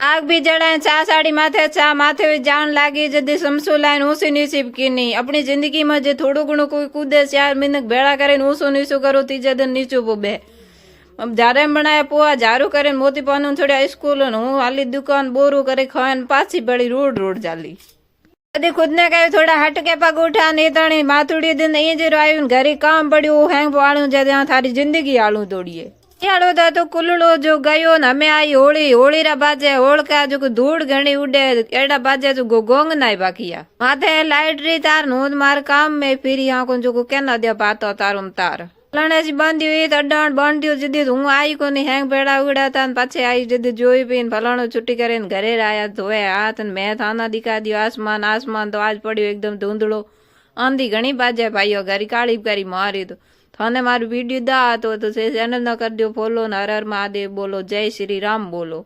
आग भी जड़ाए चा साड़ी माथे चा माथे जान लागी जदी समसू लाइन ऊसी नीसी कीनी अपनी जिंदगी में जे थोड़ू घणू कोई कूदे 4 मिनट भेड़ा करे ऊसू नीसू करो तीजे दिन नीचू पुबे अब जारे बनाया पोआ झारू करे मोती पानू थोड़ा स्कूल हूँ हाली दुकान बोरू करे खान पाछी बड़ी रोड रोड चाली कदी खुद ने कहे थोड़ा हट के पग उठा नहीं तणी माथुड़ी दिन ये जे आयु घरे काम पड़ू हैंग पाड़ू जे थारी जिंदगी आलू दौड़िए याड़ो था तो कुलड़ो जो गयो न हमें आई होली होली रा बाजे होड़का जो धूड़ घणी उड़े एड़ा बाजे जो गोंग नाई बाकिया माथे लाइट री तार नूद मार काम में फिरी आंखों जो कहना दिया पातो तारुम तार लणे सी बांधी हुई अड्डाण बांधियो जदी हूँ आई को हैंग भेड़ा उड़ा था पाछे आई जदी जोई पीन फलाणो छुट्टी करे घरे आया धोए हाथ मैं थाना दिखा दियो आसमान आसमान तो आज पड़ियो एकदम धुंधड़ो आंधी घणी बाजे भाईओ घरी काली करी मारी तो थाने मारू वीडियो दा तो चैनल न कर दियो फॉलो हर हर महादेव बोलो जय श्री राम बोलो।